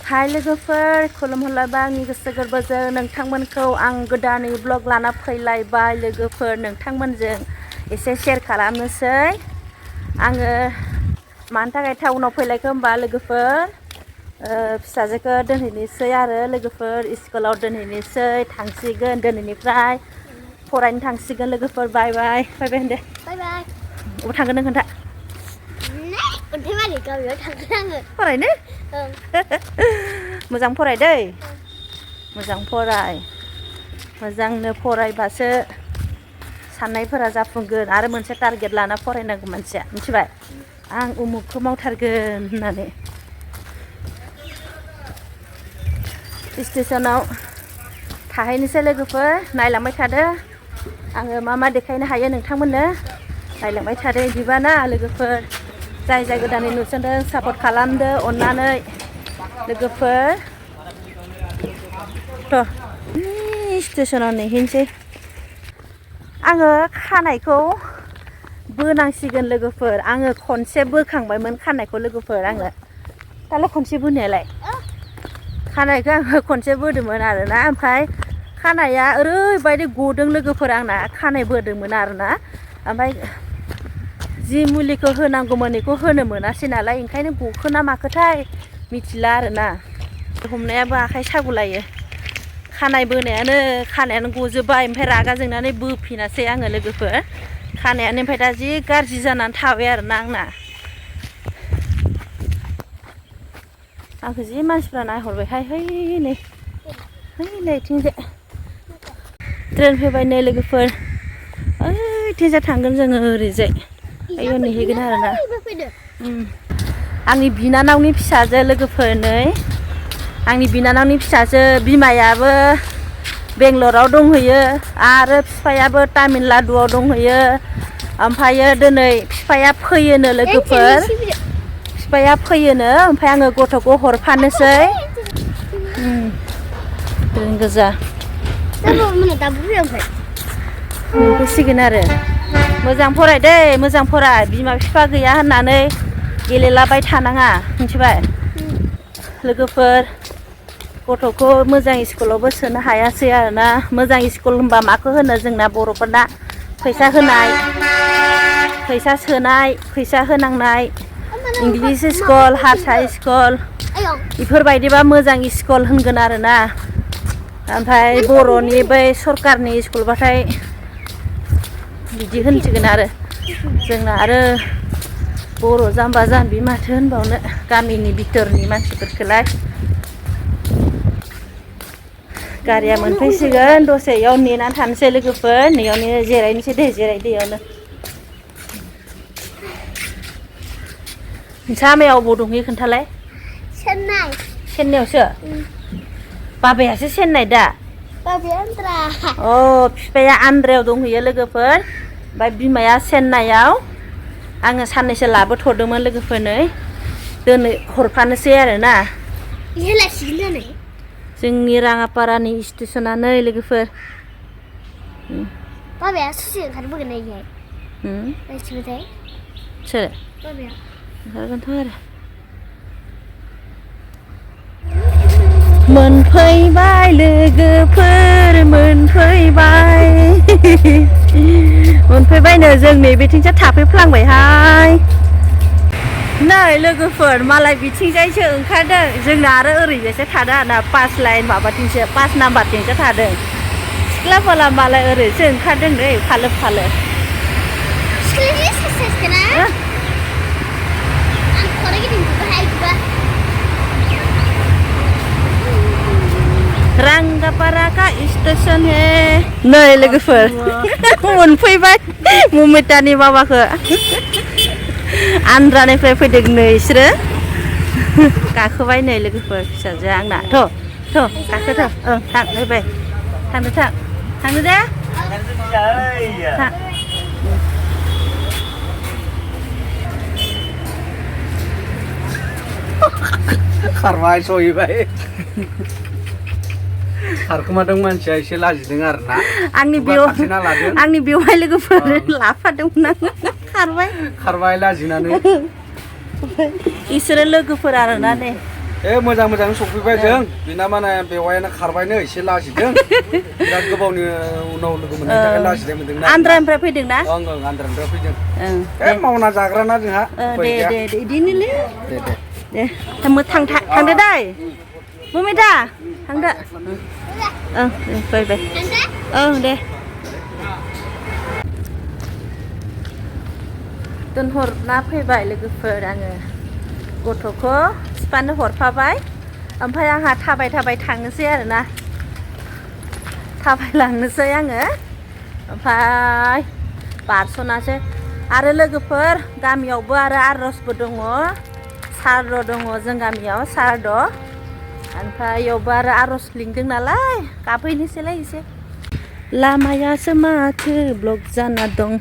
हाय लोगोफोर खुलुमहरलायबाय आंनि गोसो गोरबोजों नोंथांमोनखौ आं गोदानै ब्लग लाना फैलायबाय लोगोफोर नोंथांमोनजों एसे शेयार खालामनोसै आङो मानि थाखाय टाउनाव फैलायखो होमबा लोगोफोर फिसाजोखौ दोनहैनोसै आरो लोगोफोर स्कुलाव दोनहैनोसै थांसिगोन दोनैनिफ्राय फरायनो थांसिगोन लोगोफोर बाय बाय बाय बाय होनदो बाय बाय अबाव थांगोन नों खोन्था अन्थाइबारि गामियाव थांगोन आङो फरायनो मोजां फराय दै मोजां फराय मोजांनो फरायबासो साननायफोरा जाफुंगोन आरो मोनसे टारगेट लाना फरायनांगौ मानसिया मिथिबाय आं उमुखखौ मावथारगोन होननानै स्टेशनाव थाहैनोसै लोगोफोर नायलांबाय थादो आङो मा मा देखायनो हायो नोंथांमोननो नायलांबाय थादो बिदिबा ना लोगोफोर जाय जाय गोदानै नुसनदों सापर्ट खालामदो अननानै लोगोफोर थ' स्टेशनाव नेहैनोसै आङो खानायखौ बोनांसिगोन लोगोफोर आङो खनसे बोखांबायमोन खानायखौ लोगोफोर आङो दालाय खनसे बोनायालाय खानायखौ आङो खनसे बोदोंमोन आरोना ओमफ्राय खानाया ओरैबायदि गदों लोगोफोर आंना खानाय बोदोंमोन आरोना ओमफ्राय जि मुलिखौ होनांगौमोन बेखौ होनो मोनासै नालाय ओंखायनो गखोना माखोथाय मिथिला आरोना हमनायाबो आखाइ सागुलायो खानाय बोनायानो खानायानो गजोब्बाय ओमफ्राय रागा जोंनानै बोफिनासै आङो लोगोफोर खानायानो ओमफ्राय दा जि गाज्रि जानानै थाबाय आरोना आंना आंखौ जि मानसिफ्रा नायहरबायहाय है नै इथिंजाय ट्रेन फैबाय नै लोगोफोर ओइथिंजाय थांगोन जोङो ओरैजाय आयौ नेहैगोन आरोना आंनि बिनानावनि फिसाजो लोगोफोर नै आंनि बिनानावनि फिसाजो बिमायाबो बेंगलराव दंहैयो आरो बिफायाबो तामिलनाडुआव दंहैयो ओमफ्रायो दिनै बिफाया फैयोनो लोगोफोर बिफाया फैयोनो ओमफ्राय आङो गथ'खौ हरफानोसै ट्रेन गोजा फैसिगोन आरो मोजां फराय दै मोजां फराय बिमा बिफा गैया होननानै गेलेलाबाय थानाङा मिथिबाय लोगोफोर गथ'खौ मोजां स्कुलावबो सोनो हायासै आरोना मोजां स्कुल होनबा माखौ होनो जोंना बर'फोरना फैसा होनाय फैसा सोनाय फैसा होनांनाय इंलिस स्कुल हारसा स्कुल बेफोरबायदिबा मोजां स्कुल होनगोन आरोना ओमफ्राय बर'नि बै सरकारनि स्कुलबाथाय बिदि होनसिगोन आरो जोंना आरो बर' जाम्बा जाम्बि माथो होनबावनो गामिनि बिथोरनि मानसिफोरखौलाय गारिया मोनफैसिगोन दसे इयाव नेनानै थानोसै लोगोफोर नैयावनो जिरायनोसै दे जिरायदो इयावनो नोंसा आमाया अबाव दंहैयो खोन्थालाय चेन्नाइआवसो बाबायासो चेन्नाइ दा बाबाया आन्द्रा बिफाया आन्द्रायाव दंहैयो लोगोफोर ओमफ्राय बिमाया चेन्नाइआव आङो साननैसो लाबोथ'दोंमोन लोगोफोर नै दोनै हरफानोसै आरोना जोंनि राङापारानि स्टेसना नै लोगोफोर बाबाया ससे ओंखारबोगोन ना इहाय सोर बाबाया ओंखारगोनथ' आरो मोनफैबाय लोगोफोर मोनफैबायनो जों नैबेथिंसो थाफैफ्लांबायहाय नै लोगोफोर मालाय बिथिंजायसो ओंखारदों जोंना आरो ओरैजायसो थादों आरोना 5 लाइन माबाथिंसो 5 नाम्बारथिंसो थादों सिख्लाफोरा मालाय ओरैसो ओंखारदों नै फालो रांगापारा का स्टेशन है नै लोगोफोर मोनफैबाय ममितानि बाबाखौ आन्द्रानिफ्राय फैदों नै बिसोरो गाखोबाय नै लोगोफोर फिसाजो आंना थ' गाखोथ' थां फैबाय थांदो दे थां खारबाय सहैबाय खारखोमादों मानसिया एसे लाजिदों आरोना आंनि बेवहाय लोगोफोर लाफादोंमोन आं खारबाय लाजिनानै इसोरो लोगोफोर आरोना ने मोजां मोजां सफैबाय जों बिना माने बेवायना खारबायनो एसे लाजिदों बिराद गोबावनि उनाव लोगो मोननायनि थाखाय लाजिनाय मोनदों ना आन्द्रानिफ्राय फैदों ना ओं आन्द्रानिफ्राय फैदों ओं मावना जाग्राना जोंहा दे इदिनोलै दे थांदो दै ममिता थांदो ओं फै ओं दे दोनहरना फैबाय लोगोफोर आङो गथ'खौ बिफानो हरफाबाय ओमफ्राय आंहा थाबाय थांनोसै आरोना थाबायलांनोसै आङो ओमफ्राय बारस'नासै आरो लोगोफोर गामियावबो आरो आर'जबो दङ सारद' दङ जों गामियाव सारद' ओमफ्राय इयावबो आरो आर'ज लिंदों नालाय गाबहैनोसैलाय एसे लामायासो माथो ब्लक जाना दं